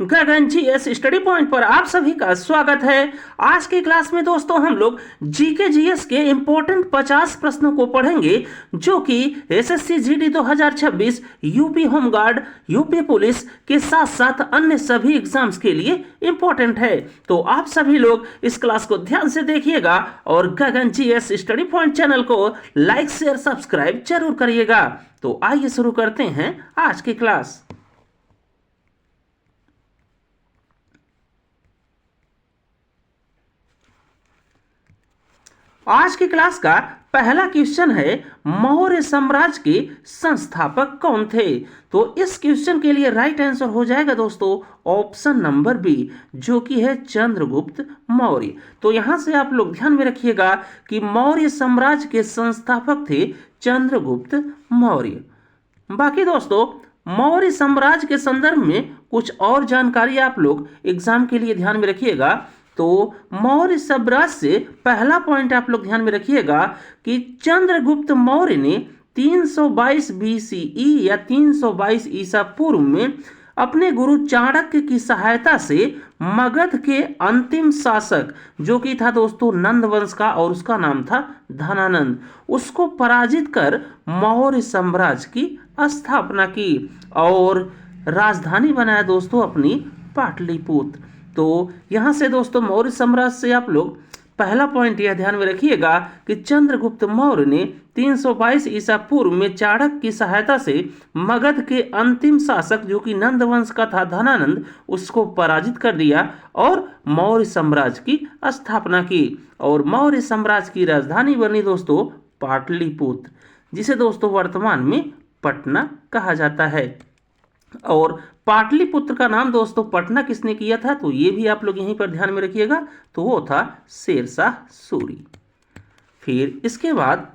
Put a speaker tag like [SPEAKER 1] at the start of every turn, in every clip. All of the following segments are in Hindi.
[SPEAKER 1] गगन जीएस स्टडी पॉइंट पर आप सभी का स्वागत है। आज की क्लास में दोस्तों हम लोग जीके जीएस के इम्पोर्टेंट 50 प्रश्नों को पढ़ेंगे जो कि SSC GD 2026, UP home guard, UP police के साथ साथ अन्य सभी एग्जाम्स के लिए इम्पोर्टेंट है। तो आप सभी लोग इस क्लास को ध्यान से देखिएगा और गगन जीएस स्टडी पॉइंट चैनल को लाइक शेयर सब्सक्राइब जरूर करिएगा। तो आइए शुरू करते हैं आज की क्लास। आज की क्लास का पहला क्वेश्चन है, मौर्य साम्राज्य के संस्थापक कौन थे? तो इस क्वेश्चन के लिए राइट आंसर हो जाएगा दोस्तों ऑप्शन नंबर बी, जो कि है चंद्रगुप्त मौर्य। तो यहां से आप लोग ध्यान में रखिएगा कि मौर्य साम्राज्य के संस्थापक थे चंद्रगुप्त मौर्य। बाकी दोस्तों मौर्य साम्राज्य के संदर्भ में कुछ और जानकारी आप लोग एग्जाम के लिए ध्यान में रखिएगा। तो मौर्य साम्राज्य से पहला पॉइंट आप लोग ध्यान में रखिएगा कि चंद्रगुप्त मौर्य ने 322 बीसीई या 322 ईसा पूर्व में अपने गुरु चाणक्य की सहायता से मगध के अंतिम शासक जो कि था दोस्तों नंद वंश का और उसका नाम था धनानंद, उसको पराजित कर मौर्य साम्राज्य की स्थापना की और राजधानी बनाया दोस्तों अपनी पाटलिपुत्र। तो यहां से दोस्तों मौर्य साम्राज्य से आप लोग पहला पॉइंट यह ध्यान में रखिएगा कि चंद्रगुप्त मौर्य ने 322 ईसा पूर्व में चाणक्य की सहायता से मगध के अंतिम शासक जो कि नंद वंश का था धनानंद, उसको पराजित कर दिया और मौर्य साम्राज्य की स्थापना की। और मौर्य साम्राज्य की राजधानी बनी दोस्तों पाटलिपुत्र, जिसे दोस्तों वर्तमान में पटना कहा जाता है। और पाटलिपुत्र का नाम दोस्तों पटना किसने किया था? तो ये भी आप लोग यहीं पर ध्यान में रखिएगा, तो वो था शेरशाह सूरी। फिर इसके बाद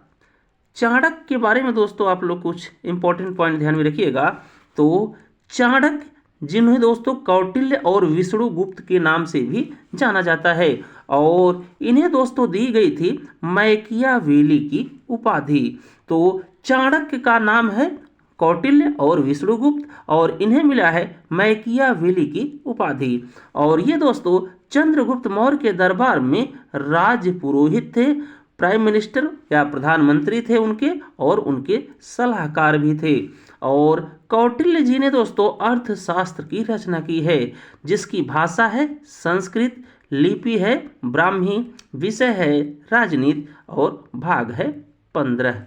[SPEAKER 1] चाणक्य के बारे में दोस्तों आप लोग कुछ इंपॉर्टेंट पॉइंट ध्यान में रखिएगा। तो चाणक्य जिन्हें दोस्तों कौटिल्य और विष्णुगुप्त के नाम से भी जाना जाता है और इन्हें दोस्तों दी गई थी मैकियावेली की उपाधि। तो चाणक्य का नाम है कौटिल्य और विष्णुगुप्त और इन्हें मिला है मैकियावेली की उपाधि। और ये दोस्तों चंद्रगुप्त मौर्य के दरबार में राज पुरोहित थे, प्राइम मिनिस्टर या प्रधानमंत्री थे उनके, और उनके सलाहकार भी थे। और कौटिल्य जी ने दोस्तों अर्थशास्त्र की रचना की है, जिसकी भाषा है संस्कृत, लिपि है ब्राह्मी, विषय है राजनीति और भाग है 15।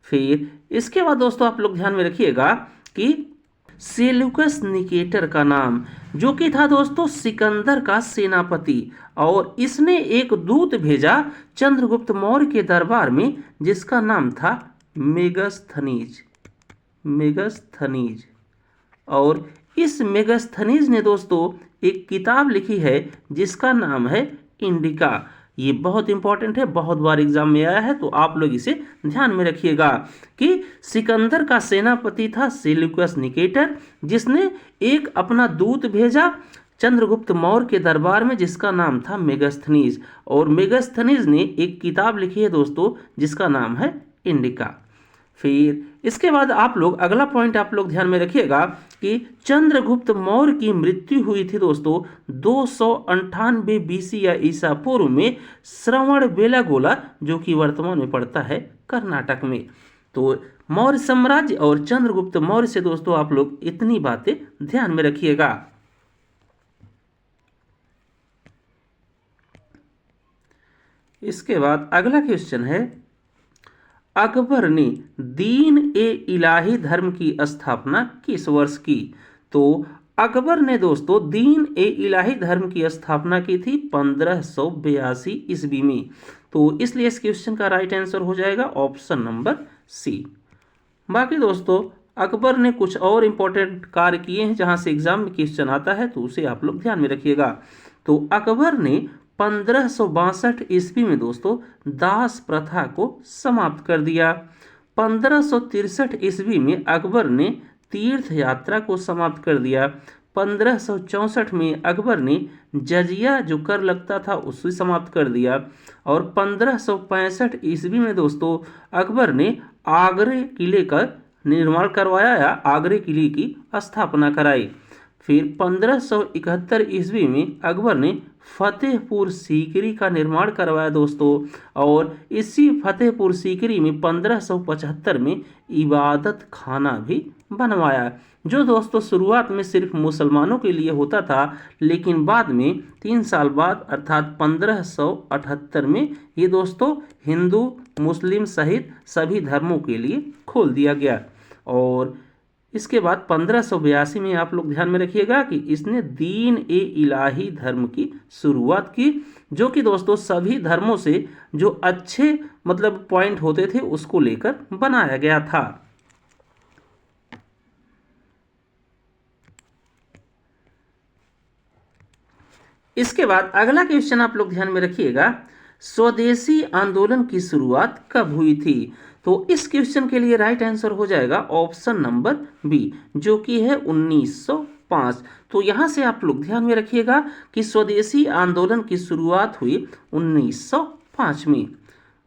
[SPEAKER 1] फिर इसके बाद दोस्तों आप लोग ध्यान में रखिएगा कि सेल्यूकस निकेटर का नाम जो कि था दोस्तों सिकंदर का सेनापति, और इसने एक दूत भेजा चंद्रगुप्त मौर्य के दरबार में जिसका नाम था मेगस्थनीज। और इस मेगस्थनीज ने दोस्तों एक किताब लिखी है जिसका नाम है इंडिका। ये बहुत इंपॉर्टेंट है, बहुत बार एग्जाम में आया है, तो आप लोग इसे ध्यान में रखिएगा कि सिकंदर का सेनापति था सेल्यूकस निकेटर, जिसने एक अपना दूत भेजा चंद्रगुप्त मौर्य के दरबार में जिसका नाम था मेगस्थनीज, और मेगस्थनीज ने एक किताब लिखी है दोस्तों जिसका नाम है इंडिका। फिर इसके बाद आप लोग अगला पॉइंट आप लोग ध्यान में रखिएगा कि चंद्रगुप्त मौर्य की मृत्यु हुई थी दोस्तों 298 बीसी या ईसा पूर्व में श्रवणबेलागोला, जो कि वर्तमान में पड़ता है कर्नाटक में। तो मौर्य साम्राज्य और चंद्रगुप्त मौर्य से दोस्तों आप लोग इतनी बातें ध्यान में रखिएगा। इसके बाद अगला क्वेश्चन है, अकबर ने दीन ए इलाही धर्म की स्थापना किस वर्ष की? तो अकबर ने दोस्तों दीन ए इलाही धर्म की स्थापना की थी 1582 ईस्वी में। तो इसलिए इस क्वेश्चन का राइट आंसर हो जाएगा ऑप्शन नंबर सी। बाकी दोस्तों अकबर ने कुछ और इंपॉर्टेंट कार्य किए हैं जहां से एग्जाम में क्वेश्चन आता है, तो उसे आप लोग ध्यान में रखिएगा। तो अकबर ने 1562 ईस्वी में दोस्तों दास प्रथा को समाप्त कर दिया। 1563 ईस्वी में अकबर ने तीर्थ यात्रा को समाप्त कर दिया। 1564 में अकबर ने जजिया जो कर लगता था उसे समाप्त कर दिया। और 1565 ईस्वी में दोस्तों अकबर ने आगरे किले का निर्माण करवाया या आगरे किले की स्थापना कराई। फिर 1571 ईस्वी में अकबर ने फतेहपुर सीकरी का निर्माण करवाया दोस्तों, और इसी फतेहपुर सीकरी में 1575 में इबादत खाना भी बनवाया, जो दोस्तों शुरुआत में सिर्फ मुसलमानों के लिए होता था, लेकिन बाद में 3 साल बाद अर्थात 1578 में ये दोस्तों हिंदू मुस्लिम सहित सभी धर्मों के लिए खोल दिया गया। और इसके बाद 1582 में आप लोग ध्यान में रखिएगा कि इसने दीन ए इलाही धर्म की शुरुआत की, जो कि दोस्तों सभी धर्मों से जो अच्छे मतलब पॉइंट होते थे उसको लेकर बनाया गया था। इसके बाद अगला क्वेश्चन आप लोग ध्यान में रखिएगा, स्वदेशी आंदोलन की शुरुआत कब हुई थी? तो इस क्वेश्चन के लिए राइट आंसर हो जाएगा ऑप्शन नंबर बी, जो कि है 1905। तो यहां से आप लोग ध्यान में रखिएगा कि स्वदेशी आंदोलन की शुरुआत हुई 1905 में।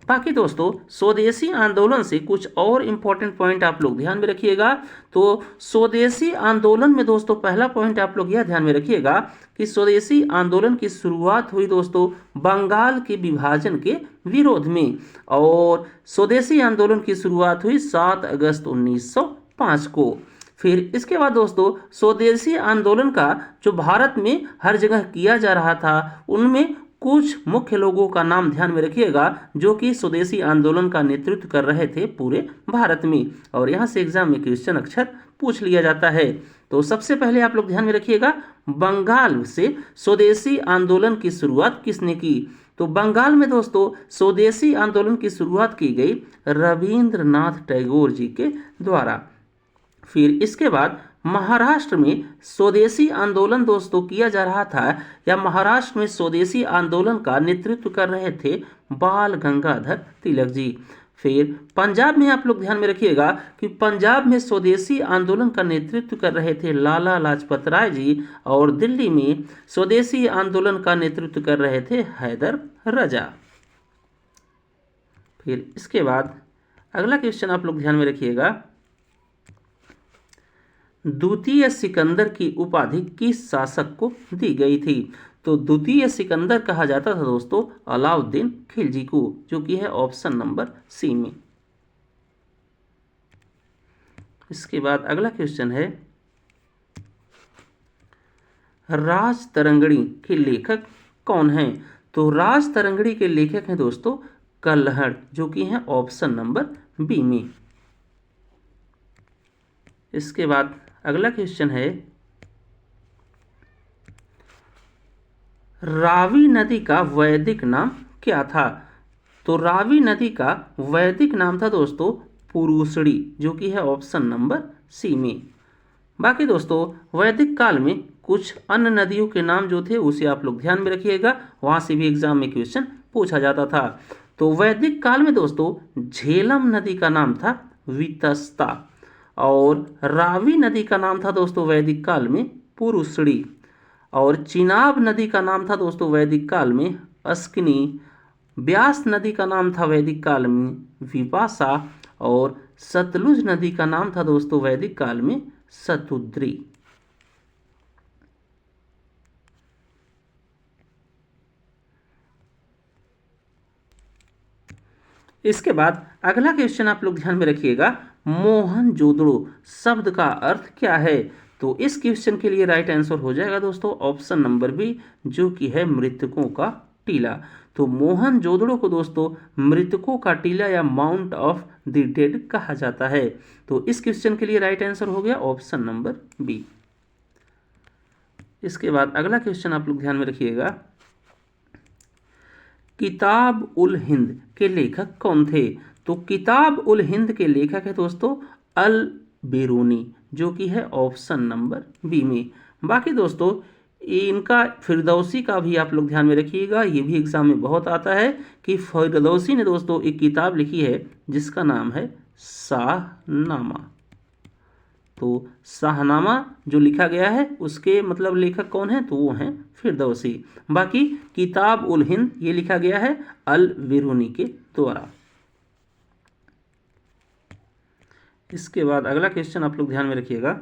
[SPEAKER 1] बाकी दोस्तों स्वदेशी आंदोलन से कुछ और इंपॉर्टेंट पॉइंट आप लोग ध्यान में रखिएगा। तो स्वदेशी आंदोलन में दोस्तों पहला पॉइंट आप लोग यह ध्यान में रखिएगा कि स्वदेशी आंदोलन की शुरुआत हुई दोस्तों बंगाल के विभाजन के विरोध में, और स्वदेशी आंदोलन की शुरुआत हुई 7 अगस्त 1905 को। फिर इसके बाद दोस्तों स्वदेशी आंदोलन का जो भारत में हर जगह किया जा रहा था, उनमें कुछ मुख्य लोगों का नाम ध्यान में रखिएगा जो कि स्वदेशी आंदोलन का नेतृत्व कर रहे थे पूरे भारत में, और यहाँ से एग्जाम में क्वेश्चन अक्सर पूछ लिया जाता है। तो सबसे पहले आप लोग ध्यान में रखिएगा, बंगाल से स्वदेशी आंदोलन की शुरुआत किसने की? तो बंगाल में दोस्तों स्वदेशी आंदोलन की शुरुआत की गई रविंद्रनाथ टैगोर जी के द्वारा। फिर इसके बाद महाराष्ट्र में स्वदेशी आंदोलन दोस्तों किया जा रहा था, या महाराष्ट्र में स्वदेशी आंदोलन का नेतृत्व कर रहे थे बाल गंगाधर तिलक जी। फिर पंजाब में आप लोग ध्यान में रखिएगा कि पंजाब में स्वदेशी आंदोलन का नेतृत्व कर रहे थे लाला लाजपत राय जी, और दिल्ली में स्वदेशी आंदोलन का नेतृत्व कर रहे थे हैदर रजा। फिर इसके बाद अगला क्वेश्चन आप लोग ध्यान में रखिएगा, द्वितीय सिकंदर की उपाधि किस शासक को दी गई थी? तो द्वितीय सिकंदर कहा जाता था दोस्तों अलाउद्दीन खिलजी को, जो कि है ऑप्शन नंबर सी में। इसके बाद अगला क्वेश्चन है, राजतरंगिणी के लेखक कौन हैं? तो राजतरंगिणी के लेखक हैं दोस्तों कल्हड़, जो कि है ऑप्शन नंबर बी में। इसके बाद अगला क्वेश्चन है, रावी नदी का वैदिक नाम क्या था? तो रावी नदी का वैदिक नाम था दोस्तों पुरुषड़ी, जो कि है ऑप्शन नंबर सी में। बाकी दोस्तों वैदिक काल में कुछ अन्य नदियों के नाम जो थे उसे आप लोग ध्यान में रखिएगा, वहां से भी एग्जाम में क्वेश्चन पूछा जाता था। तो वैदिक काल में दोस्तों झेलम नदी का नाम था वितस्ता, और रावी नदी का नाम था दोस्तों वैदिक काल में पुरुषड़ी, और चिनाब नदी का नाम था दोस्तों वैदिक काल में अस्किनी, ब्यास नदी का नाम था वैदिक काल में विपाशा, और सतलुज नदी का नाम था दोस्तों वैदिक काल में शतुद्री। इसके बाद अगला क्वेश्चन आप लोग ध्यान में रखिएगा, मोहनजोदड़ो शब्द का अर्थ क्या है? तो इस क्वेश्चन के लिए राइट आंसर हो जाएगा दोस्तों ऑप्शन नंबर बी, जो कि है मृतकों का टीला। तो मोहनजोदड़ो को दोस्तों मृतकों का टीला या माउंट ऑफ द डेड कहा जाता है। तो इस क्वेश्चन के लिए राइट आंसर हो गया ऑप्शन नंबर बी। इसके बाद अगला क्वेश्चन आप लोग ध्यान में रखिएगा, किताब उल हिंद के लेखक कौन थे? तो किताब उल हिंद के लेखक है दोस्तों अल बिरूनी, जो कि है ऑप्शन नंबर बी में। बाकी दोस्तों इनका फिरदौसी का भी आप लोग ध्यान में रखिएगा, ये भी एग्जाम में बहुत आता है कि फिरदौसी ने दोस्तों एक किताब लिखी है जिसका नाम है शाहनामा। तो शाहनामा जो लिखा गया है उसके मतलब लेखक कौन है? तो वो हैं फिरदौसी। बाकी किताब उल हिंद ये लिखा गया है अल बिरूनी के द्वारा। इसके बाद अगला क्वेश्चन आप लोग ध्यान में रखिएगा,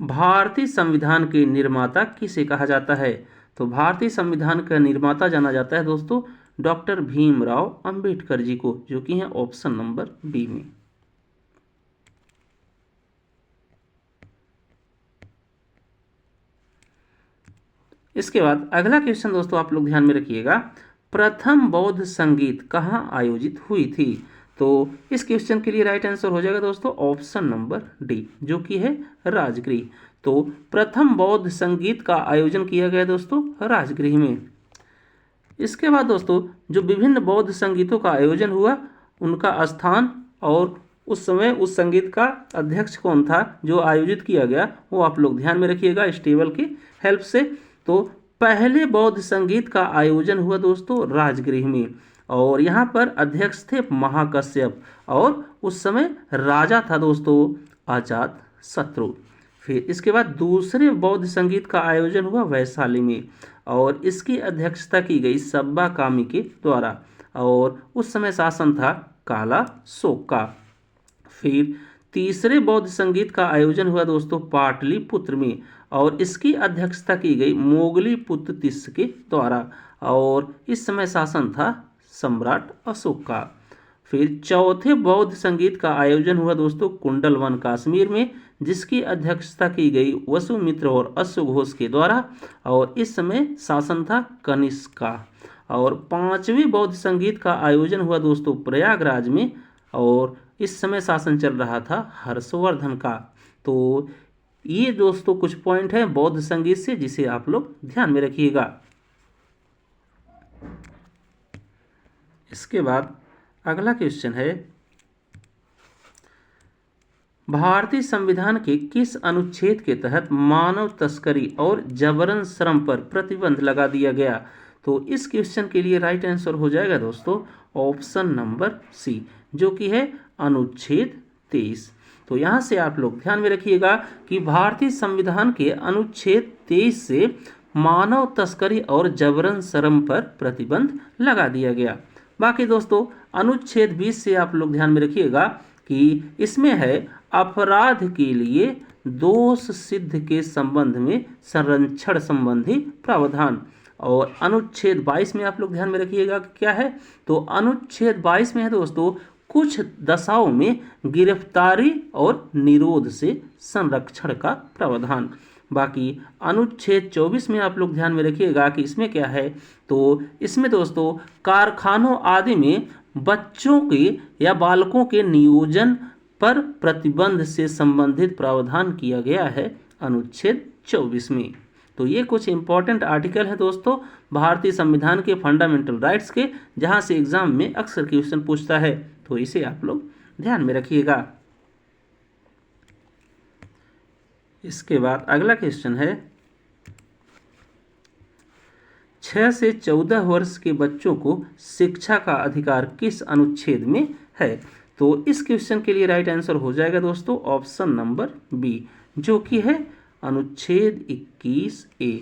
[SPEAKER 1] भारतीय संविधान के निर्माता किसे कहा जाता है? तो भारतीय संविधान का निर्माता जाना जाता है दोस्तों डॉक्टर भीमराव अंबेडकर जी को, जो कि है ऑप्शन नंबर बी में। इसके बाद अगला क्वेश्चन दोस्तों आप लोग ध्यान में रखिएगा, प्रथम बौद्ध संगीत कहाँ आयोजित हुई थी? तो इस क्वेश्चन के लिए राइट आंसर हो जाएगा दोस्तों ऑप्शन नंबर डी, जो कि है राजगृह। तो प्रथम बौद्ध संगीत का आयोजन किया गया दोस्तों राजगृह में। इसके बाद दोस्तों जो विभिन्न बौद्ध संगीतों का आयोजन हुआ, उनका स्थान और उस समय उस संगीत का अध्यक्ष कौन था जो आयोजित किया गया, वो आप लोग ध्यान में रखिएगा इस टेबल की हेल्प से। तो पहले बौद्ध संगीत का आयोजन हुआ दोस्तों राजगृह में, और यहाँ पर अध्यक्ष थे महाकश्यप, और उस समय राजा था दोस्तों अजात शत्रु। फिर इसके बाद दूसरे बौद्ध संगीत का आयोजन हुआ वैशाली में, और इसकी अध्यक्षता की गई सब्बा कामी के द्वारा, और उस समय शासन था काला शोक का। फिर तीसरे बौद्ध संगीत का आयोजन हुआ दोस्तों पाटलिपुत्र में, और इसकी अध्यक्षता की गई मोगली पुत्र तिस्स के द्वारा, और इस समय शासन था सम्राट अशोक का। फिर चौथे बौद्ध संगीत का आयोजन हुआ दोस्तों कुंडलवन कश्मीर में, जिसकी अध्यक्षता की गई वसुमित्र और अश्वघोष के द्वारा, और इस समय शासन था कनिष्क का। और पांचवें बौद्ध संगीत का आयोजन हुआ दोस्तों प्रयागराज में, और इस समय शासन चल रहा था हर्षवर्धन का। तो ये दोस्तों कुछ पॉइंट हैं बौद्ध संगीत से, जिसे आप लोग ध्यान में रखिएगा। इसके बाद अगला क्वेश्चन है, भारतीय संविधान के किस अनुच्छेद के तहत मानव तस्करी और जबरन श्रम पर प्रतिबंध लगा दिया गया? तो इस क्वेश्चन के लिए राइट आंसर हो जाएगा दोस्तों ऑप्शन नंबर सी, जो कि है अनुच्छेद 23। तो यहाँ से आप लोग ध्यान में रखिएगा कि भारतीय संविधान के अनुच्छेद 23 से मानव तस्करी और जबरन श्रम पर प्रतिबंध लगा दिया गया। बाकी दोस्तों अनुच्छेद 20 से आप लोग ध्यान में रखिएगा कि इसमें है अपराध के लिए दोष सिद्ध के संबंध में संरक्षण संबंधी प्रावधान, और अनुच्छेद 22 में आप लोग ध्यान में रखिएगा क्या है, तो अनुच्छेद 22 में है दोस्तों कुछ दशाओं में गिरफ्तारी और निरोध से संरक्षण का प्रावधान। बाकी अनुच्छेद 24 में आप लोग ध्यान में रखिएगा कि इसमें क्या है, तो इसमें दोस्तों कारखानों आदि में बच्चों के या बालकों के नियोजन पर प्रतिबंध से संबंधित प्रावधान किया गया है अनुच्छेद 24 में। तो ये कुछ इंपॉर्टेंट आर्टिकल है दोस्तों भारतीय संविधान के फंडामेंटल राइट्स के, जहां से एग्जाम में अक्सर क्वेश्चन पूछता है, तो इसे आप लोग ध्यान में रखिएगा। इसके बाद अगला क्वेश्चन है, 6 से 14 वर्ष के बच्चों को शिक्षा का अधिकार किस अनुच्छेद में है? तो इस क्वेश्चन के लिए राइट आंसर हो जाएगा दोस्तों ऑप्शन नंबर बी, जो कि है अनुच्छेद 21A।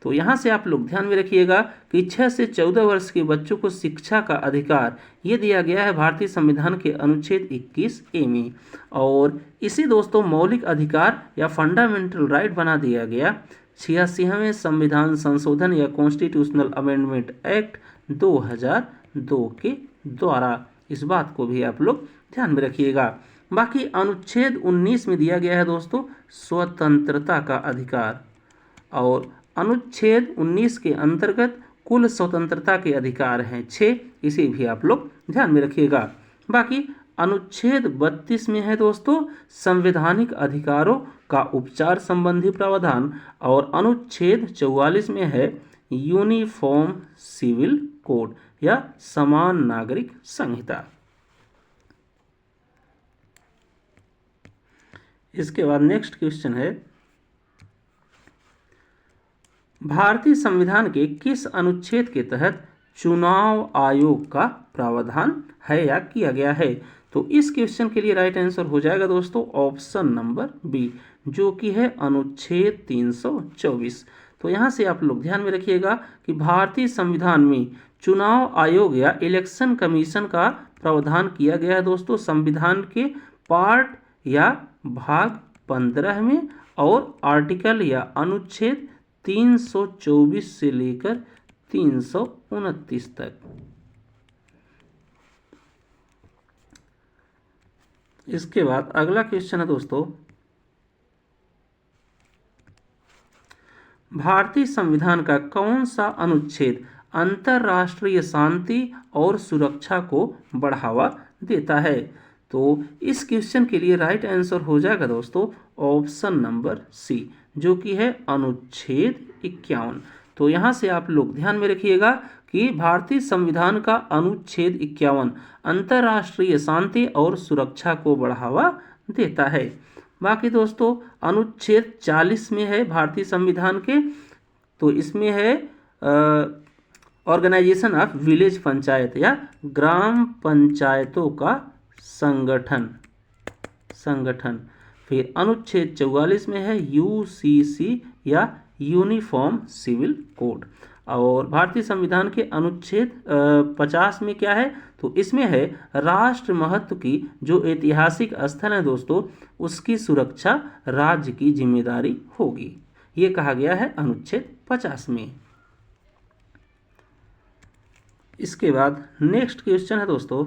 [SPEAKER 1] तो यहाँ से आप लोग ध्यान में रखिएगा कि 6 से 14 वर्ष के बच्चों को शिक्षा का अधिकार ये दिया गया है भारतीय संविधान के अनुच्छेद 21A में, और इसी दोस्तों मौलिक अधिकार या फंडामेंटल राइट बना दिया गया 86वें संविधान संशोधन या कॉन्स्टिट्यूशनल अमेंडमेंट एक्ट 2002 के द्वारा। इस बात को भी आप लोग ध्यान में रखिएगा। बाकी अनुच्छेद 19 में दिया गया है दोस्तों स्वतंत्रता का अधिकार, और अनुच्छेद 19 के अंतर्गत कुल स्वतंत्रता के अधिकार हैं 6, इसे भी आप लोग ध्यान में रखिएगा। बाकी अनुच्छेद 32 में है दोस्तों संवैधानिक अधिकारों का उपचार संबंधी प्रावधान, और अनुच्छेद 44 में है यूनिफॉर्म सिविल कोड या समान नागरिक संहिता। इसके बाद नेक्स्ट क्वेश्चन है, भारतीय संविधान के किस अनुच्छेद के तहत चुनाव आयोग का प्रावधान है या किया गया है? तो इस क्वेश्चन के लिए राइट आंसर हो जाएगा दोस्तों ऑप्शन नंबर बी, जो कि है अनुच्छेद 324। तो यहाँ से आप लोग ध्यान में रखिएगा कि भारतीय संविधान में चुनाव आयोग या इलेक्शन कमीशन का प्रावधान किया गया है दोस्तों संविधान के पार्ट या भाग 15 में और आर्टिकल या अनुच्छेद 324 से लेकर 329 तक। इसके बाद अगला क्वेश्चन है दोस्तों, भारतीय संविधान का कौन सा अनुच्छेद अंतरराष्ट्रीय शांति और सुरक्षा को बढ़ावा देता है? तो इस क्वेश्चन के लिए राइट आंसर हो जाएगा दोस्तों ऑप्शन नंबर सी, जो कि है अनुच्छेद 51। तो यहाँ से आप लोग ध्यान में रखिएगा कि भारतीय संविधान का अनुच्छेद 51 अंतरराष्ट्रीय शांति और सुरक्षा को बढ़ावा देता है। बाकी दोस्तों अनुच्छेद 40 में है भारतीय संविधान के, तो इसमें है ऑर्गेनाइजेशन ऑफ विलेज पंचायत या ग्राम पंचायतों का संगठन। फिर अनुच्छेद 44 में है यूसीसी या यूनिफॉर्म सिविल कोड। और भारतीय संविधान के अनुच्छेद 50 में क्या है? तो इसमें है राष्ट्र महत्व की जो ऐतिहासिक स्थल है दोस्तों, उसकी सुरक्षा राज्य की जिम्मेदारी होगी। ये कहा गया है अनुच्छेद 50 में। इसके बाद नेक्स्ट क्वेश्चन है दोस्तों,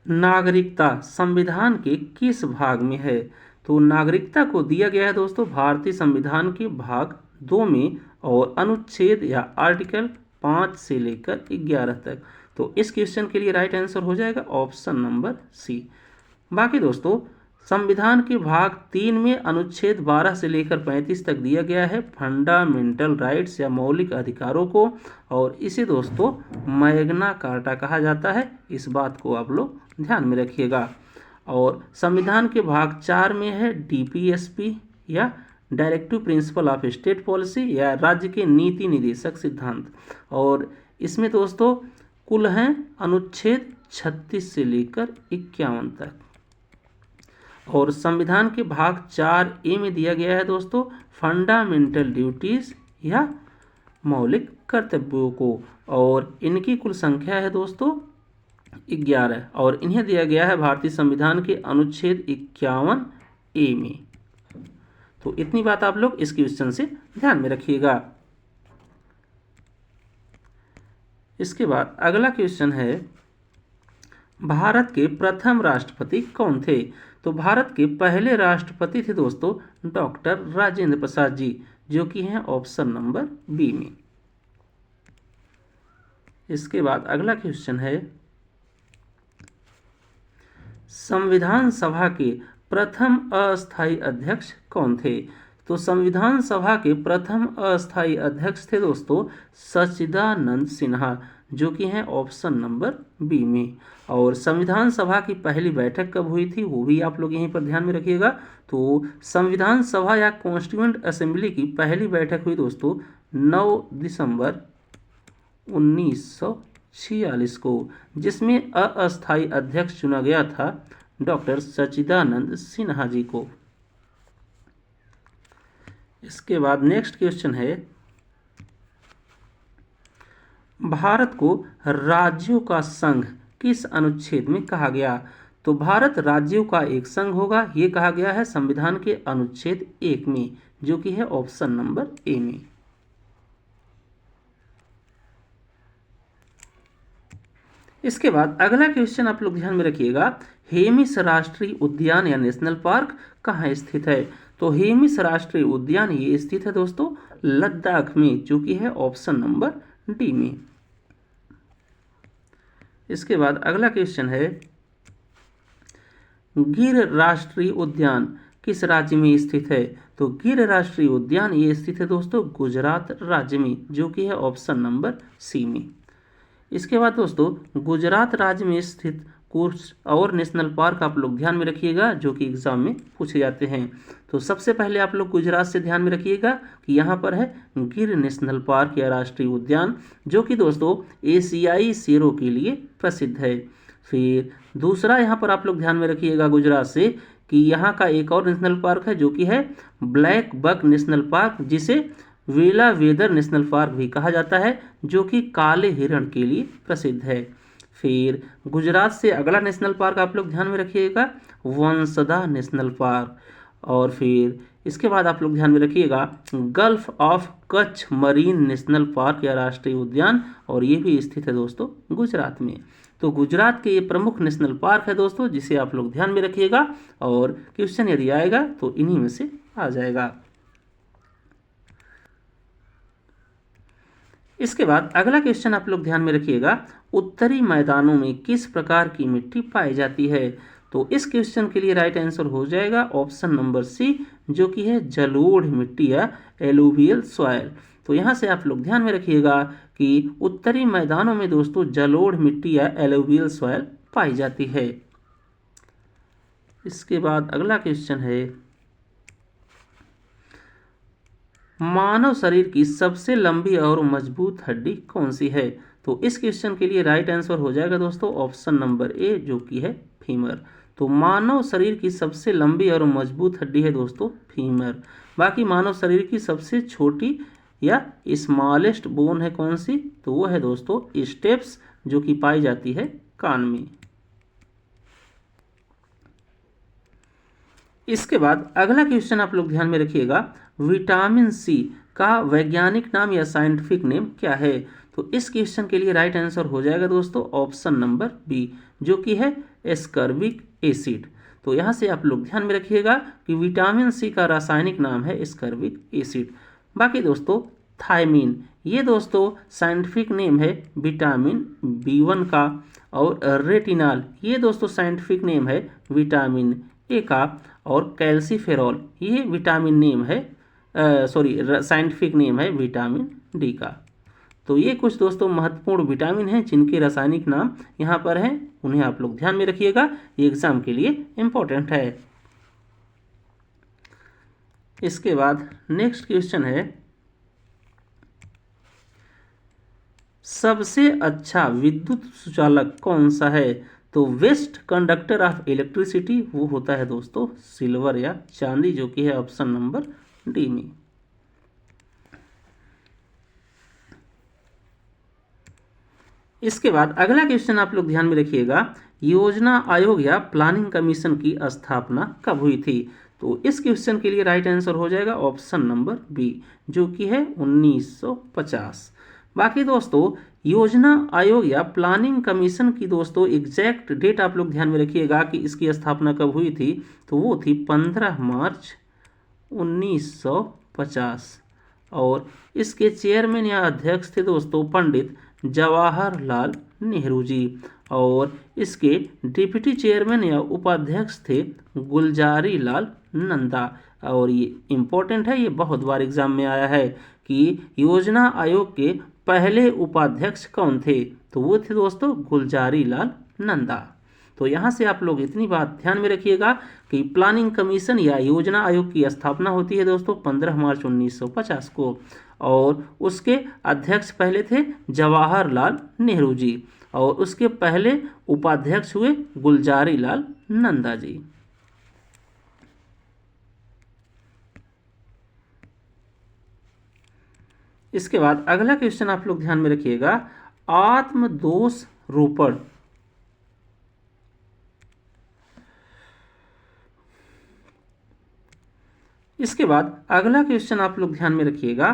[SPEAKER 1] नागरिकता संविधान के किस भाग में है? तो नागरिकता को दिया गया है दोस्तों भारतीय संविधान के भाग 2 में और अनुच्छेद या आर्टिकल 5 से लेकर 11 तक। तो इस क्वेश्चन के लिए राइट आंसर हो जाएगा ऑप्शन नंबर सी। बाकी दोस्तों संविधान के भाग 3 में अनुच्छेद 12 से लेकर 35 तक दिया गया है फंडामेंटल राइट्स या मौलिक अधिकारों को, और इसे दोस्तों मैग्ना कार्टा कहा जाता है। इस बात को आप लोग ध्यान में रखिएगा। और संविधान के भाग 4 में है डीपीएसपी या directive principle of state policy या राज्य के नीति निदेशक सिद्धांत, और इसमें दोस्तों कुल हैं अनुच्छेद 36 से लेकर 51 तक। और संविधान के भाग 4A में दिया गया है दोस्तों फंडामेंटल ड्यूटीज या मौलिक कर्तव्यों को, और इनकी कुल संख्या है दोस्तों 11, और इन्हें दिया गया है भारतीय संविधान के अनुच्छेद 51A में। तो इतनी बात आप लोग इस क्वेश्चन से ध्यान में रखिएगा। इसके बाद अगला क्वेश्चन है, भारत के प्रथम राष्ट्रपति कौन थे? तो भारत के पहले राष्ट्रपति थे दोस्तों डॉक्टर राजेंद्र प्रसाद जी, जो कि हैं ऑप्शन नंबर बी में। इसके बाद अगला क्वेश्चन है, संविधान सभा के प्रथम अस्थायी अध्यक्ष कौन थे? तो संविधान सभा के प्रथम अस्थायी अध्यक्ष थे दोस्तों सच्चिदानंद सिन्हा, जो कि हैं ऑप्शन नंबर बी में। और संविधान सभा की पहली बैठक कब हुई थी वो भी आप लोग यहीं पर ध्यान में रखिएगा। तो संविधान सभा या कॉन्स्टिट्यूएंट असेंबली की पहली बैठक हुई दोस्तों 9 दिसंबर 1946 को, जिसमें अस्थायी अध्यक्ष चुना गया था डॉक्टर सच्चिदानंद सिन्हा जी को। इसके बाद नेक्स्ट क्वेश्चन है, भारत को राज्यों का संघ किस अनुच्छेद में कहा गया? तो भारत राज्यों का एक संघ होगा, ये कहा गया है संविधान के अनुच्छेद 1 में, जो कि है ऑप्शन नंबर ए में। इसके बाद अगला क्वेश्चन आप लोग ध्यान में रखिएगा, हेमिस राष्ट्रीय उद्यान या नेशनल पार्क कहाँ स्थित है? तो हेमिस राष्ट्रीय उद्यान ये स्थित है दोस्तों लद्दाख में, जो कि है ऑप्शन नंबर डी में। इसके बाद अगला क्वेश्चन है, गिर राष्ट्रीय उद्यान किस राज्य में स्थित है? तो गिर राष्ट्रीय उद्यान ये स्थित है दोस्तों गुजरात राज्य में, जो कि है ऑप्शन नंबर सी में। इसके बाद दोस्तों गुजरात राज्य में स्थित कुछ और नेशनल पार्क आप लोग ध्यान में रखिएगा, जो कि एग्जाम में पूछे जाते हैं। तो सबसे पहले आप लोग गुजरात से ध्यान में रखिएगा कि यहाँ पर है गिर नेशनल पार्क या राष्ट्रीय उद्यान, जो कि दोस्तों एशियाई शेरों के लिए प्रसिद्ध है। फिर दूसरा यहाँ पर आप लोग ध्यान में रखिएगा गुजरात से कि यहाँ का एक और नेशनल पार्क है, जो कि है ब्लैक बक नेशनल पार्क, जिसे वेलावेदर नेशनल पार्क भी कहा जाता है, जो कि काले हिरण के लिए प्रसिद्ध है। फिर गुजरात से अगला नेशनल पार्क आप लोग ध्यान में रखिएगा वंसदा नेशनल पार्क। और फिर इसके बाद आप लोग ध्यान में रखिएगा gulf of Kutch marine national park या राष्ट्रीय उद्यान, और ये भी स्थित है दोस्तों गुजरात में। तो गुजरात के ये प्रमुख नेशनल पार्क है दोस्तों, जिसे आप लोग ध्यान में रखिएगा, और क्वेश्चन यदि आएगा तो इन्हीं में से आ जाएगा। इसके बाद अगला क्वेश्चन आप लोग ध्यान में रखिएगा उत्तरी मैदानों में किस प्रकार की मिट्टी पाई जाती है। तो इस क्वेश्चन के लिए राइट आंसर हो जाएगा ऑप्शन नंबर सी, जो कि है जलोढ़ मिट्टी या एलुवियल सॉइल। तो यहाँ से आप लोग ध्यान में रखिएगा कि उत्तरी मैदानों में दोस्तों जलोढ़ मिट्टी या एलुवियल सॉइल पाई जाती है। इसके बाद अगला क्वेश्चन है मानव शरीर की सबसे लंबी और मजबूत हड्डी कौन सी है। तो इस क्वेश्चन के लिए राइट आंसर हो जाएगा दोस्तों ऑप्शन नंबर ए, जो कि है फीमर। तो मानव शरीर की सबसे लंबी और मजबूत हड्डी है दोस्तों फीमर। बाकी मानव शरीर की सबसे छोटी या स्मॉलेस्ट बोन है कौन सी, तो वो है दोस्तों स्टेप्स, जो कि पाई जाती है कान में। इसके बाद अगला क्वेश्चन आप लोग ध्यान में रखिएगा विटामिन सी का वैज्ञानिक नाम या साइंटिफिक नेम क्या है। तो इस क्वेश्चन के लिए राइट आंसर हो जाएगा दोस्तों ऑप्शन नंबर बी, जो कि है एस्कर्बिक एसिड। तो यहाँ से आप लोग ध्यान में रखिएगा कि विटामिन सी का रासायनिक नाम है एस्कर्बिक एसिड। बाकी दोस्तों थायमीन, ये दोस्तों साइंटिफिक नेम है विटामिन B1 का, और रेटिनॉल ये दोस्तों साइंटिफिक नेम है विटामिन ए का, और कैल्सीफेरॉल ये विटामिन नेम है साइंटिफिक नेम है विटामिन डी का। तो ये कुछ दोस्तों महत्वपूर्ण विटामिन हैं जिनके रासायनिक नाम यहाँ पर हैं, उन्हें आप लोग ध्यान में रखिएगा, ये एग्जाम के लिए इम्पोर्टेंट है। इसके बाद नेक्स्ट क्वेश्चन है सबसे अच्छा विद्युत सुचालक कौन सा है। तो बेस्ट कंडक्टर ऑफ इलेक्ट्रिसिटी वो होता है दोस्तों सिल्वर या चांदी, जो कि है ऑप्शन नंबर डी में। इसके बाद अगला क्वेश्चन आप लोग ध्यान में रखिएगा योजना आयोग या प्लानिंग कमीशन की स्थापना कब हुई थी। तो इस क्वेश्चन के लिए राइट आंसर हो जाएगा ऑप्शन नंबर बी, जो कि है 1950। बाकी दोस्तों योजना आयोग या प्लानिंग कमीशन की दोस्तों एग्जैक्ट डेट आप लोग ध्यान में रखिएगा कि इसकी स्थापना कब हुई थी। तो वो थी 15 मार्च 1950, और इसके चेयरमैन या अध्यक्ष थे दोस्तों पंडित जवाहरलाल नेहरू जी, और इसके डिप्टी चेयरमैन या उपाध्यक्ष थे गुलजारी लाल नंदा। और ये इम्पोर्टेंट है, ये बहुत बार एग्जाम में आया है कि योजना आयोग के पहले उपाध्यक्ष कौन थे। तो वो थे दोस्तों गुलजारी लाल नंदा। तो यहाँ से आप लोग इतनी बात ध्यान में रखिएगा कि प्लानिंग कमीशन या योजना आयोग की स्थापना होती है दोस्तों 15 मार्च 1950 को, और उसके अध्यक्ष पहले थे जवाहरलाल नेहरू जी, और उसके पहले उपाध्यक्ष हुए गुलजारी लाल नंदा जी। इसके बाद अगला क्वेश्चन आप लोग ध्यान में रखिएगा आत्मदोष रोपण इसके बाद अगला क्वेश्चन आप लोग ध्यान में रखिएगा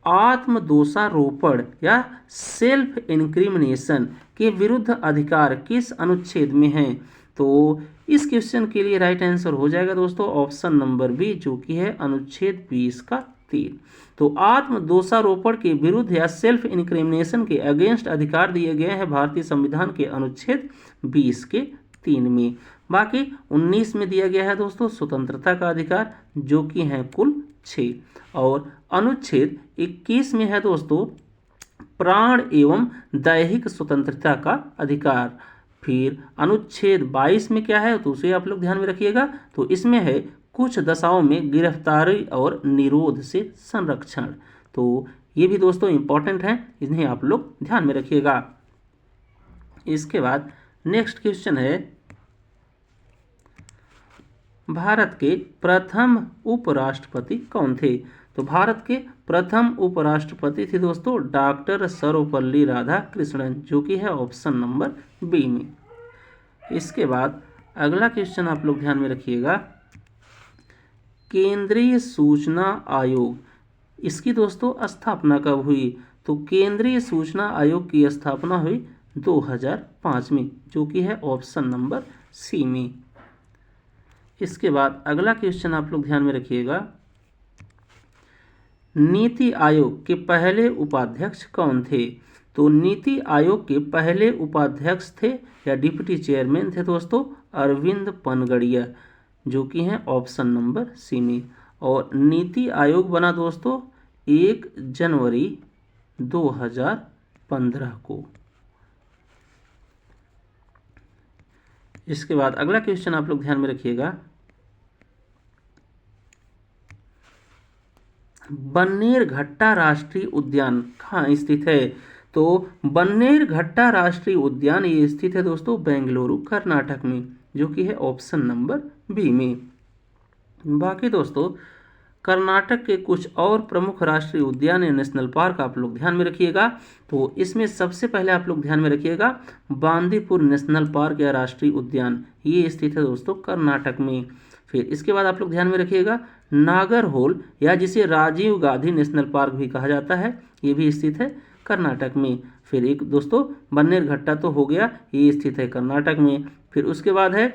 [SPEAKER 1] आत्मदोषारोपण या सेल्फ इंक्रिमिनेशन के विरुद्ध अधिकार किस अनुच्छेद में है। तो इस क्वेश्चन के लिए राइट आंसर हो जाएगा दोस्तों ऑप्शन नंबर बी, जो कि है अनुच्छेद 20 का 3। तो आत्मदोषारोपण के विरुद्ध या सेल्फ इंक्रिमिनेशन के अगेंस्ट अधिकार दिए गए हैं भारतीय संविधान के अनुच्छेद 20 के 3 में। बाकी 19 में दिया गया है दोस्तों स्वतंत्रता का अधिकार, जो कि है कुल 6, और अनुच्छेद 21 में है दोस्तों प्राण एवं दैहिक स्वतंत्रता का अधिकार। फिर अनुच्छेद 22 में क्या है तो उसे आप लोग ध्यान में रखिएगा। तो इसमें है कुछ दशाओं में गिरफ्तारी और निरोध से संरक्षण। तो ये भी दोस्तों इंपॉर्टेंट हैं, इन्हें आप लोग ध्यान में रखिएगा। इसके बाद नेक्स्ट क्वेश्चन है भारत के प्रथम उपराष्ट्रपति कौन थे। तो भारत के प्रथम उपराष्ट्रपति थे दोस्तों डॉक्टर सर्वपल्ली राधाकृष्णन, जो कि है ऑप्शन नंबर बी में। इसके बाद अगला क्वेश्चन आप लोग ध्यान में रखिएगा, केंद्रीय सूचना आयोग, इसकी दोस्तों स्थापना कब हुई? तो केंद्रीय सूचना आयोग की स्थापना हुई 2005 में, जो कि है ऑप्शन नंबर सी में। इसके बाद अगला क्वेश्चन आप लोग ध्यान में रखिएगा, नीति आयोग के पहले उपाध्यक्ष कौन थे? तो नीति आयोग के पहले उपाध्यक्ष थे या डिप्टी चेयरमैन थे दोस्तों अरविंद पनगड़िया, जो कि हैं ऑप्शन नंबर सी में। और नीति आयोग बना दोस्तों 1 जनवरी 2015 को। इसके बाद अगला क्वेश्चन आप लोग ध्यान में रखिएगा, बन्नेरघट्टा राष्ट्रीय उद्यान कहाँ स्थित है? तो बन्नेरघट्टा राष्ट्रीय उद्यान ये स्थित है दोस्तों बेंगलुरु कर्नाटक में, जो कि है ऑप्शन नंबर बी में। बाकी दोस्तों कर्नाटक के कुछ और प्रमुख राष्ट्रीय उद्यान या नेशनल पार्क आप लोग ध्यान में रखिएगा। तो इसमें सबसे पहले आप लोग ध्यान में रखिएगा बांदीपुर नेशनल पार्क या राष्ट्रीय उद्यान, ये स्थित है दोस्तों कर्नाटक में। फिर इसके बाद आप लोग ध्यान में रखिएगा नागरहोल या जिसे राजीव गांधी नेशनल पार्क भी कहा जाता है, ये भी स्थित है कर्नाटक में। फिर एक दोस्तों बन्नेरघट्टा तो हो गया, ये स्थित है कर्नाटक में। फिर उसके बाद है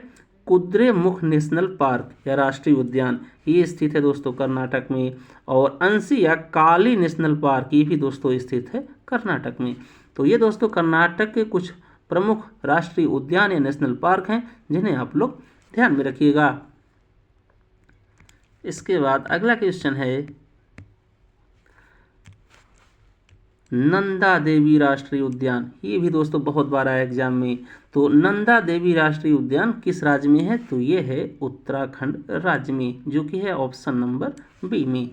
[SPEAKER 1] कुद्रेमुख नेशनल पार्क या राष्ट्रीय उद्यान, ये स्थित है दोस्तों कर्नाटक में। और अंशी या काली नेशनल पार्क ये भी दोस्तों स्थित है कर्नाटक में। तो ये दोस्तों कर्नाटक के कुछ प्रमुख राष्ट्रीय उद्यान या नेशनल पार्क हैं जिन्हें आप लोग ध्यान में रखिएगा। इसके बाद अगला क्वेश्चन है, नंदा देवी राष्ट्रीय उद्यान, ये भी दोस्तों बहुत बार आया एग्जाम में। तो नंदा देवी राष्ट्रीय उद्यान किस राज्य में है? तो ये है उत्तराखंड राज्य में, जो कि है ऑप्शन नंबर बी में।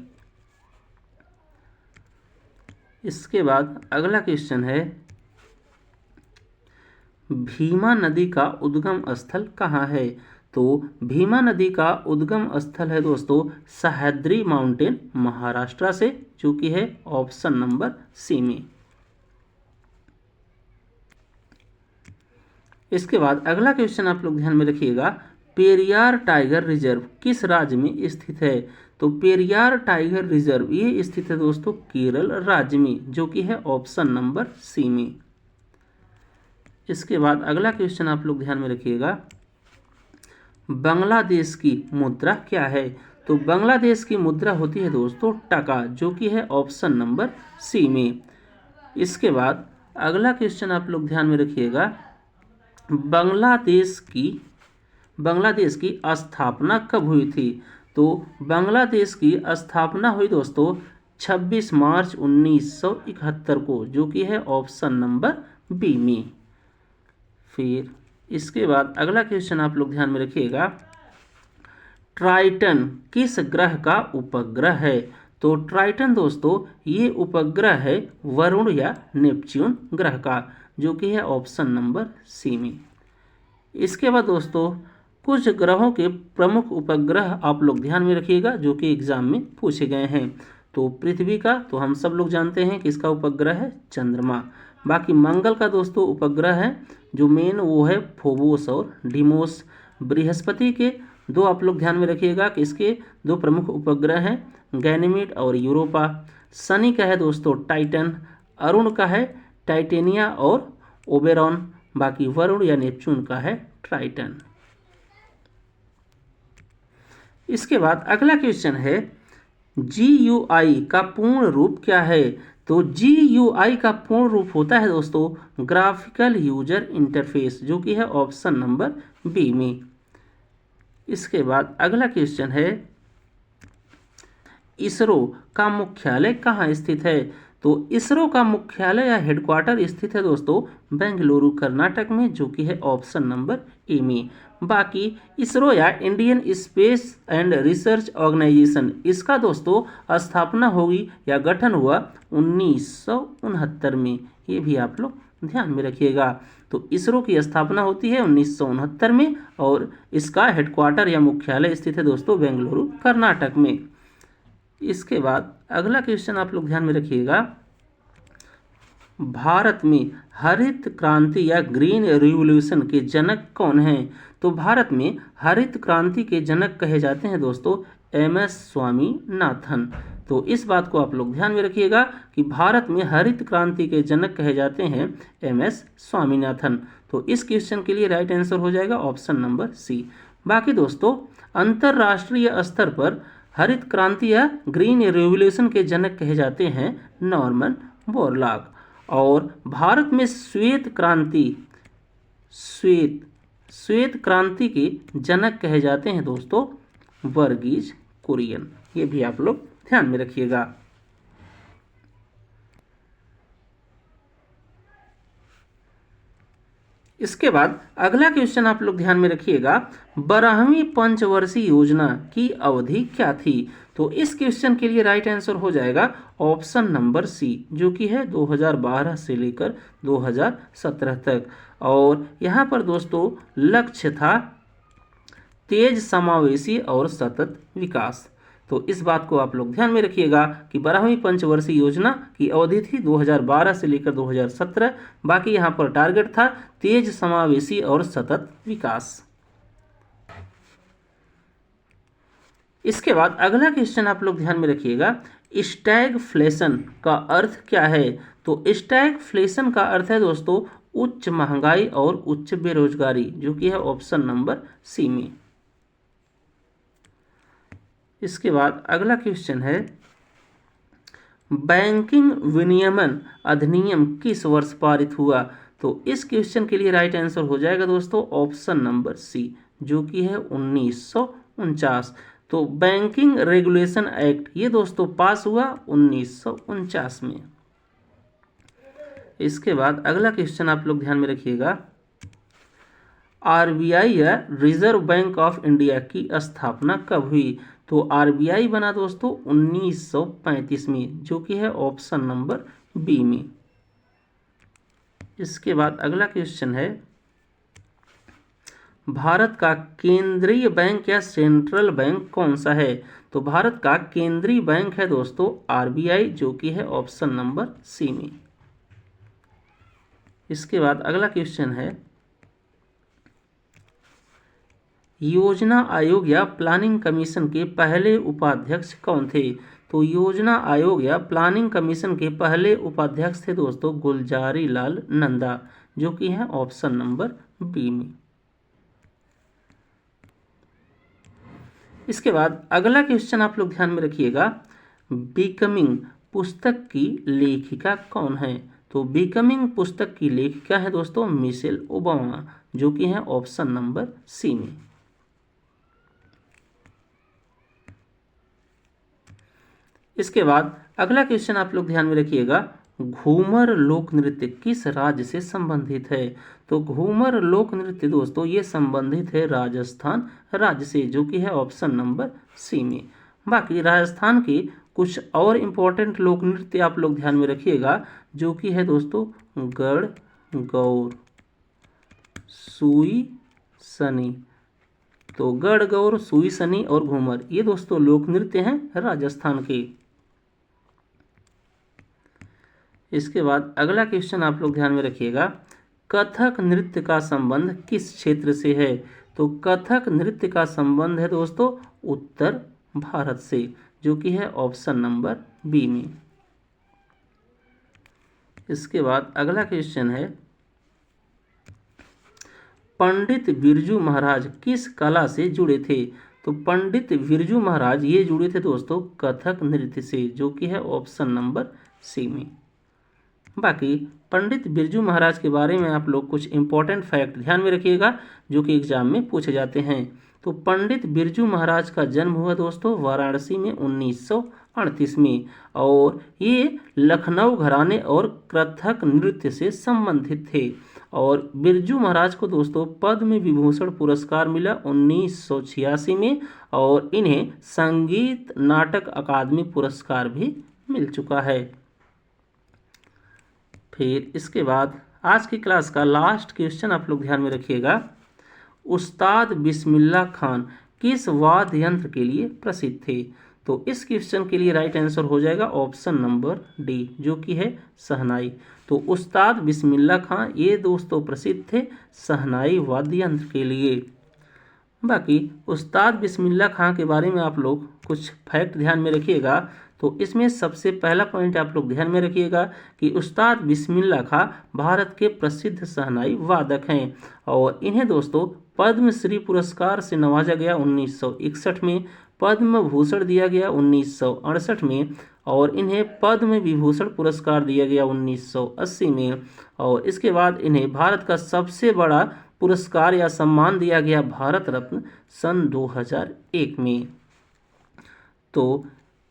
[SPEAKER 1] इसके बाद अगला क्वेश्चन है, भीमा नदी का उद्गम स्थल कहाँ है? तो भीमा नदी का उद्गम स्थल है दोस्तों सह्याद्री माउंटेन महाराष्ट्र से, जो कि है ऑप्शन नंबर सी में। इसके बाद अगला क्वेश्चन आप लोग ध्यान में रखिएगा, पेरियार टाइगर रिजर्व किस राज्य में स्थित है? तो पेरियार टाइगर रिजर्व ये स्थित है दोस्तों केरल राज्य में, जो कि है ऑप्शन नंबर सी में। इसके बाद अगला क्वेश्चन आप लोग ध्यान में रखिएगा, बांग्लादेश की मुद्रा क्या है? तो बांग्लादेश की मुद्रा होती है दोस्तों टका, जो कि है ऑप्शन नंबर सी में। इसके बाद अगला क्वेश्चन आप लोग ध्यान में रखिएगा, बांग्लादेश की स्थापना कब हुई थी? तो बांग्लादेश की स्थापना हुई दोस्तों 26 मार्च 1971 को, जो कि है ऑप्शन नंबर बी में। फिर इसके बाद अगला क्वेश्चन आप लोग ध्यान में रखिएगा, ट्राइटन किस ग्रह का उपग्रह है? तो ट्राइटन दोस्तों ये उपग्रह है वरुण या नेपच्यून ग्रह का, जो कि है ऑप्शन नंबर सी में। इसके बाद दोस्तों कुछ ग्रहों के प्रमुख उपग्रह आप लोग ध्यान में रखिएगा जो कि एग्जाम में पूछे गए हैं। तो पृथ्वी का तो हम सब लोग जानते हैं कि इसका उपग्रह है चंद्रमा। बाकी मंगल का दोस्तों उपग्रह है जो मेन वो है फोबोस और डिमोस। बृहस्पति के दो आप लोग ध्यान में रखिएगा कि इसके दो प्रमुख उपग्रह हैं गैनीमेड और यूरोपा। शनि का है दोस्तों टाइटन, अरुण का है टाइटेनिया और ओबेरॉन, बाकी वरुण या नेपच्यून का है ट्राइटन। इसके बाद अगला क्वेश्चन है GUI का पूर्ण रूप क्या है? तो GUI का पूर्ण रूप होता है दोस्तों ग्राफिकल यूजर इंटरफेस, जो कि है ऑप्शन नंबर बी में। इसके बाद अगला क्वेश्चन है इसरो का मुख्यालय कहाँ स्थित है? तो इसरो का मुख्यालय या हेडक्वार्टर स्थित है दोस्तों बेंगलुरु कर्नाटक में, जो कि है ऑप्शन नंबर ए में। बाकी इसरो या Indian space and research organisation, इसका दोस्तों स्थापना होगी या गठन हुआ 1969 में, ये भी आप लोग ध्यान में रखिएगा। तो इसरो की स्थापना होती है 1969 में और इसका हेडक्वार्टर या मुख्यालय स्थित है दोस्तों बेंगलुरु कर्नाटक में। इसके बाद अगला क्वेश्चन आप लोग ध्यान में रखिएगा, भारत में हरित क्रांति या ग्रीन रिवॉल्यूशन के जनक कौन हैं? तो भारत में हरित क्रांति के जनक कहे जाते हैं दोस्तों एम.एस. स्वामीनाथन। तो इस बात को आप लोग ध्यान में रखिएगा कि भारत में हरित क्रांति के जनक कहे जाते हैं एम.एस. स्वामीनाथन। तो इस क्वेश्चन के लिए राइट आंसर हो जाएगा ऑप्शन नंबर सी। बाकी दोस्तों अंतरराष्ट्रीय स्तर पर हरित क्रांति या ग्रीन रिवॉल्यूशन के जनक कहे जाते हैं नॉर्मन बोरलॉग। और भारत में श्वेत क्रांति के जनक कहे जाते हैं दोस्तों वर्गीज कुरियन। ये भी आप लोग ध्यान में रखिएगा। इसके बाद अगला क्वेश्चन आप लोग ध्यान में रखिएगा, 12वीं पंचवर्षीय योजना की अवधि क्या थी? तो इस क्वेश्चन के लिए राइट आंसर हो जाएगा ऑप्शन नंबर सी, जो कि है 2012 से लेकर 2017 तक। और यहाँ पर दोस्तों लक्ष्य था तेज, समावेशी और सतत विकास। तो इस बात को आप लोग ध्यान में रखिएगा कि 12वीं पंचवर्षीय योजना की अवधि थी 2012 से लेकर 2017। बाकी यहाँ पर टारगेट था तेज, समावेशी और सतत विकास। इसके बाद अगला क्वेश्चन आप लोग ध्यान में रखिएगा, स्टैगफ्लेशन का अर्थ क्या है? तो स्टैगफ्लेशन का अर्थ है दोस्तों उच्च महंगाई और उच्च बेरोजगारी, जो कि है ऑप्शन नंबर सी में। इसके बाद अगला क्वेश्चन है, बैंकिंग विनियमन अधिनियम किस वर्ष पारित हुआ? तो इस क्वेश्चन के लिए राइट आंसर हो जाएगा दोस्तों ऑप्शन नंबर सी, जो कि है 1949। तो बैंकिंग रेगुलेशन एक्ट ये दोस्तों पास हुआ 1949 में। इसके बाद अगला क्वेश्चन आप लोग ध्यान में रखिएगा, आरबीआई या रिजर्व बैंक ऑफ इंडिया की स्थापना कब हुई? तो आरबीआई बना दोस्तों 1935 में, जो कि है ऑप्शन नंबर बी में। इसके बाद अगला क्वेश्चन है, भारत का केंद्रीय बैंक या सेंट्रल बैंक कौन सा है? तो भारत का केंद्रीय बैंक है दोस्तों आरबीआई, जो कि है ऑप्शन नंबर सी में। इसके बाद अगला क्वेश्चन है, योजना आयोग या प्लानिंग कमीशन के पहले उपाध्यक्ष कौन थे? तो योजना आयोग या प्लानिंग कमीशन के पहले उपाध्यक्ष थे दोस्तों गुलजारी लाल नंदा, जो कि है ऑप्शन नंबर बी में। इसके बाद अगला क्वेश्चन आप लोग ध्यान में रखिएगा, बिकमिंग पुस्तक की लेखिका कौन है? तो बिकमिंग पुस्तक की लेखिका है दोस्तों मिशेल ओबामा, जो कि है ऑप्शन नंबर सी में। इसके बाद अगला क्वेश्चन आप लोग ध्यान में रखिएगा, घूमर लोक नृत्य किस राज्य से संबंधित है? तो घूमर लोक नृत्य दोस्तों ये संबंधित है राजस्थान राज्य से, जो कि है ऑप्शन नंबर सी में। बाकी राजस्थान के कुछ और इम्पोर्टेंट लोक नृत्य आप लोग ध्यान में रखिएगा, जो कि है दोस्तों गढ़ गौर, सुई सनी। तो गढ़ गौर, सुई सनी और घूमर ये दोस्तों लोक नृत्य हैं राजस्थान के। इसके बाद अगला क्वेश्चन आप लोग ध्यान में रखिएगा, कथक नृत्य का संबंध किस क्षेत्र से है? तो कथक नृत्य का संबंध है दोस्तों उत्तर भारत से, जो कि है ऑप्शन नंबर बी में। इसके बाद अगला क्वेश्चन है, पंडित बिरजू महाराज किस कला से जुड़े थे? तो पंडित बिरजू महाराज ये जुड़े थे दोस्तों कथक नृत्य से, जो कि है ऑप्शन नंबर सी में। बाकी पंडित बिरजू महाराज के बारे में आप लोग कुछ इंपॉर्टेंट फैक्ट ध्यान में रखिएगा, जो कि एग्जाम में पूछे जाते हैं। तो पंडित बिरजू महाराज का जन्म हुआ दोस्तों वाराणसी में 1938 में, और ये लखनऊ घराने और कथक नृत्य से संबंधित थे। और बिरजू महाराज को दोस्तों पद्म विभूषण पुरस्कार मिला 1986 में, और इन्हें संगीत नाटक अकादमी पुरस्कार भी मिल चुका है। फिर इसके बाद आज की क्लास का लास्ट क्वेश्चन आप लोग ध्यान में रखिएगा, उस्ताद बिस्मिल्लाह खान किस वाद्य यंत्र के लिए प्रसिद्ध थे? तो इस क्वेश्चन के लिए राइट आंसर हो जाएगा ऑप्शन नंबर डी, जो कि है शहनाई। तो उस्ताद बिस्मिल्लाह खां ये दोस्तों प्रसिद्ध थे शहनाई वाद्य यंत्र के लिए। बाकी उस्ताद बिस्मिल्लाह खां के बारे में आप लोग कुछ फैक्ट ध्यान में रखिएगा। तो इसमें सबसे पहला पॉइंट आप लोग ध्यान में रखिएगा कि उस्ताद बिस्मिल्लाह खां भारत के प्रसिद्ध शहनाई वादक हैं और इन्हें दोस्तों पद्मश्री पुरस्कार से नवाजा गया 1961 में, पद्म भूषण दिया गया 1968 में और इन्हें पद्म विभूषण पुरस्कार दिया गया 1980 में और इसके बाद इन्हें भारत का सबसे बड़ा पुरस्कार या सम्मान दिया गया भारत रत्न सन 2001 में। तो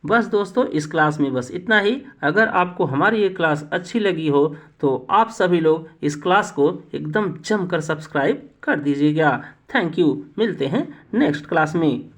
[SPEAKER 1] बस दोस्तों इस क्लास में बस इतना ही। अगर आपको हमारी ये क्लास अच्छी लगी हो तो आप सभी लोग इस क्लास को एकदम जमकर सब्सक्राइब कर दीजिएगा। थैंक यू, मिलते हैं नेक्स्ट क्लास में।